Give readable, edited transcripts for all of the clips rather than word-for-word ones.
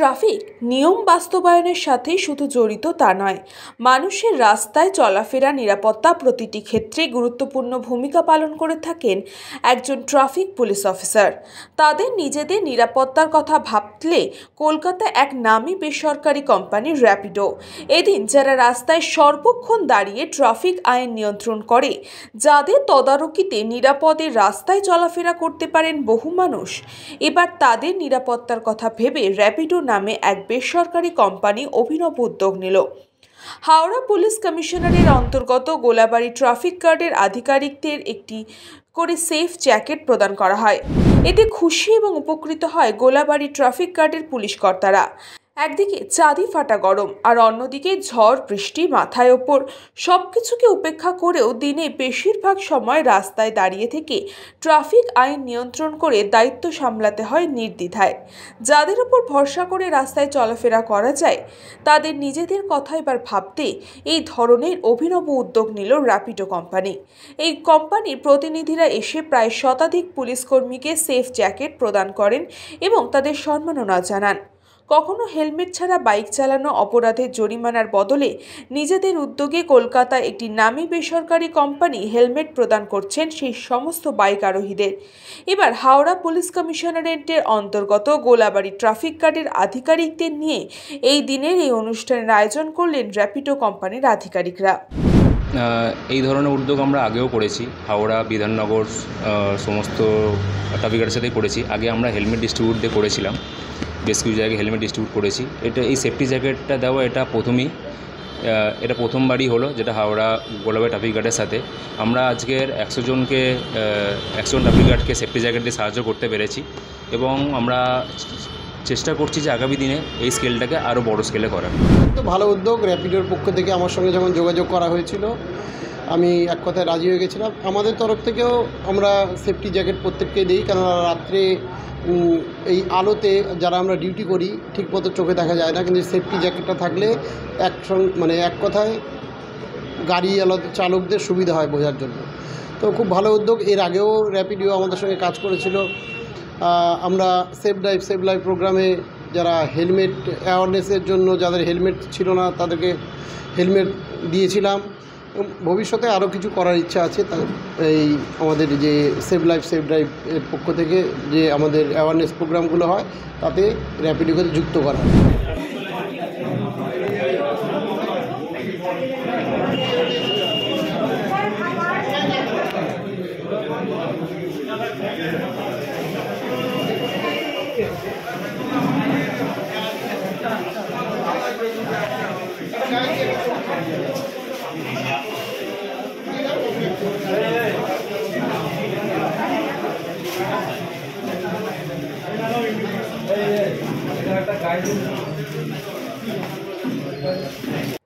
Traffic নিয়ম বাস্তবায়নের সাথে শুধু জড়িত তা নয়, মানুষের রাস্তায় চলাফেরা নিরাপত্তা প্রতিটি ক্ষেত্রে গুরুত্বপূর্ণ ভূমিকা পালন করে থাকেন একজন ট্রাফিক পুলিশ অফিসার। তাদের নিজেদের নিরাপত্তার কথা ভাবলে কলকাতায় এক নামী বেসরকারি কোম্পানি র্যাপিডো এদিন যারা রাস্তায় সর্বক্ষণ দাঁড়িয়ে ট্রাফিক আইন নিয়ন্ত্রণ করে, যাদের তদারকিতে নিরাপদে রাস্তায় চলাফেরা করতে পারেন বহু মানুষ, এবার তাদের নিরাপত্তার কথা ভেবে র্যাপিডো নামে এক বেসরকারি কোম্পানি অভিনব উদ্যোগ নিল। হাওড়া পুলিশ কমিশনারের অন্তর্গত গোলাবাড়ি ট্রাফিক গার্ডের আধিকারিকদের একটি করে সেফ জ্যাকেট প্রদান করা হয়। এতে খুশি এবং উপকৃত হয় গোলাবাড়ি ট্রাফিক গার্ডের পুলিশ কর্তারা। একদিকে চাঁদি ফাটা গরম আর অন্যদিকে ঝড় বৃষ্টি মাথায় ওপর, সবকিছুকে উপেক্ষা করেও দিনে বেশিরভাগ সময় রাস্তায় দাঁড়িয়ে থেকে ট্রাফিক আইন নিয়ন্ত্রণ করে দায়িত্ব সামলাতে হয় নির্দ্বিধায়। যাদের উপর ভরসা করে রাস্তায় চলাফেরা করা যায়, তাদের নিজেদের কথা এবার ভাবতে এই ধরনের অভিনব উদ্যোগ নিল র্যাপিডো কোম্পানি। এই কোম্পানির প্রতিনিধিরা এসে প্রায় শতাধিক পুলিশ কর্মীকে সেফ জ্যাকেট প্রদান করেন এবং তাদের সম্মাননা জানান। কখনো হেলমেট ছাড়া বাইক চালানো অপরাধের জরিমানার বদলে নিজেদের উদ্যোগে কলকাতায় একটি নামী বেসরকারি কোম্পানি হেলমেট প্রদান করছেন সেই সমস্ত বাইক আরোহীদের। এবার হাওড়া পুলিশ কমিশনারেটের অন্তর্গত গোলাবাড়ি ট্রাফিক গার্ডের আধিকারিকদের নিয়ে এই দিনের এই অনুষ্ঠানের আয়োজন করলেন র্যাপিডো কোম্পানির আধিকারিকরা। এই ধরনের উদ্যোগ আমরা আগেও করেছি, হাওড়া বিধাননগর সমস্ত ট্রাফিক গার্ডের সাথেই করেছি। আগে আমরা হেলমেট ডিস্ট্রিবিউট দিয়ে করেছিলাম, বেশ কিছু জায়গায় হেলমেট ডিস্ট্রিবিউট করেছি। এই সেফটি জ্যাকেটটা দেওয়া এটা প্রথমবারই হলো, যেটা হাওড়া গোলাবাড়ি ট্রাফিক গার্ডের সাথে আমরা আজকের 100 জন ট্রাফিক গার্ডকে সেফটি জ্যাকেট দিয়ে সাহায্য করতে পেরেছি এবং আমরা চেষ্টা করছি যে আগামী দিনে এই স্কেলটাকে আরও বড় স্কেলে করার। তো ভালো উদ্যোগ। র্যাপিডোর পক্ষ থেকে আমার সঙ্গে যখন যোগাযোগ করা হয়েছিল, আমি এক কথায় রাজি হয়ে গেছিলাম। আমাদের তরফ থেকেও আমরা সেফটি জ্যাকেট প্রত্যেককে দিই, কেননা রাত্রে এই আলোতে যারা আমরা ডিউটি করি ঠিকমতো চোখে দেখা যায় না, কিন্তু সেফটি জ্যাকেটটা থাকলে এক কথায় গাড়ি চালকদের সুবিধা হয় বোঝার জন্য। তো খুব ভালো উদ্যোগ। এর আগেও র্যাপিডো আমাদের সঙ্গে কাজ করেছিল। আমরা সেফ লাইফ প্রোগ্রামে যারা হেলমেট অ্যাওয়ারনেসের জন্য যাদের হেলমেট ছিল না তাদেরকে হেলমেট দিয়েছিলাম। ভবিষ্যতে আরও কিছু করার ইচ্ছা আছে। এই আমাদের যে সেভ লাইফ সেভ ড্রাইভ এর পক্ষ থেকে যে আমাদের অ্যাওয়ারনেস প্রোগ্রামগুলো হয় তাতে র্যাপিডোকে যুক্ত করা হয়।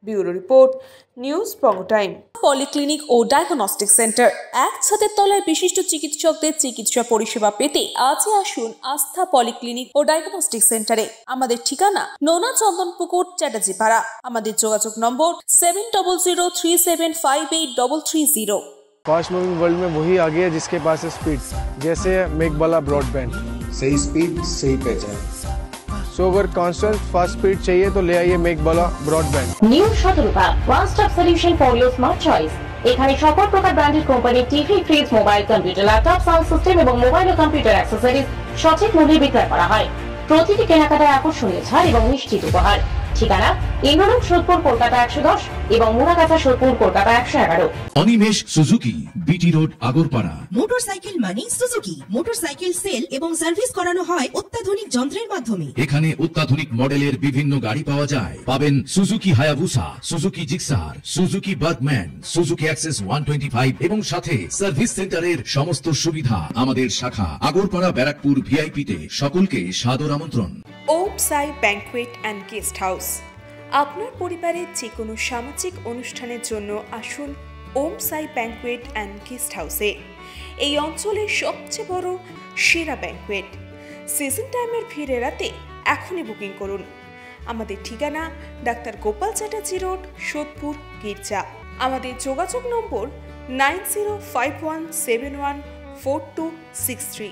ব্যুরো রিপোর্ট, নিউজ বঙ্গ টাইম। পলিক্লিনিক ও ডায়াগনস্টিক সেন্টার, এক ছাদের তলায় বিশিষ্ট চিকিৎসকদের চিকিৎসা পরিষেবা পেতে আজই আসুন আস্থা পলিক্লিনিক ও ডায়াগনস্টিক সেন্টারে। আমাদের ঠিকানা নোনা চন্দনপুকুর, চ্যাটার্জিপাড়া। আমাদের যোগাযোগ নম্বর 7003758330। फास्ट मूविंग वर्ल्ड में वही आ गया जिसके पास है स्पीड, जैसे मेघबाला ब्रॉडबैंड। सही स्पीड सही पहचान। सो अगर कांस्टेंट फास्ट स्पीड चाहिए तो ले आइए Meghbala broadband. New Shatarupa one stop solution for your smart choice. এখানে সকল প্রকার ব্র্যান্ডেড কোম্পানির TV, fridge, mobile, computer, laptop, sound system এবং মোবাইল ও কম্পিউটার অ্যাক্সেসরিজ সঠিক মূল্যে বিক্রয় করা হয়। প্রতিটি কেনাকাটায় আকর্ষণীয় ছাড় এবং নিশ্চিত উপহার। ঠিকানা ইন্দ্রনগর, সোদপুর, কলকাতা 110 এবং Muragachha, Sodepur, Kolkata 111। Animesh Suzuki, BT road, Agarpara. Motorcycle মানে সুজুকি। মোটরসাইকেল সেল এবং সার্ভিস করানো হয় অত্যাধুনিক যন্ত্রের মাধ্যমে। এখানে অত্যাধুনিক মডেলের বিভিন্ন গাড়ি পাওয়া যায়। পাবেন Suzuki Hayabusa, Suzuki Gixxer, Suzuki Bergman, Suzuki access 125 এবং সাথে সার্ভিস সেন্টারের সমস্ত সুবিধা। আমাদের শাখা আগরপাড়া, ব্যারাকপুর ভিআইপি তে। সকলকে সাদর আমন্ত্রণ। ওম সাই ব্যাংকুয়েট অ্যান্ড গেস্ট হাউস। আপনার পরিবারের যে কোনো সামাজিক অনুষ্ঠানের জন্য আসুন ওম সাই ব্যাংকুয়েট অ্যান্ড গেস্ট হাউসে। এই অঞ্চলের সবচেয়ে বড় সেরা ব্যাংকুয়েট। সিজন টাইমের ভিড় এড়াতে এখনই বুকিং করুন। আমাদের ঠিকানা ডাক্তার গোপাল চ্যাটার্জি রোড, সোদপুর, গির্জা। আমাদের যোগাযোগ নম্বর 9051714263।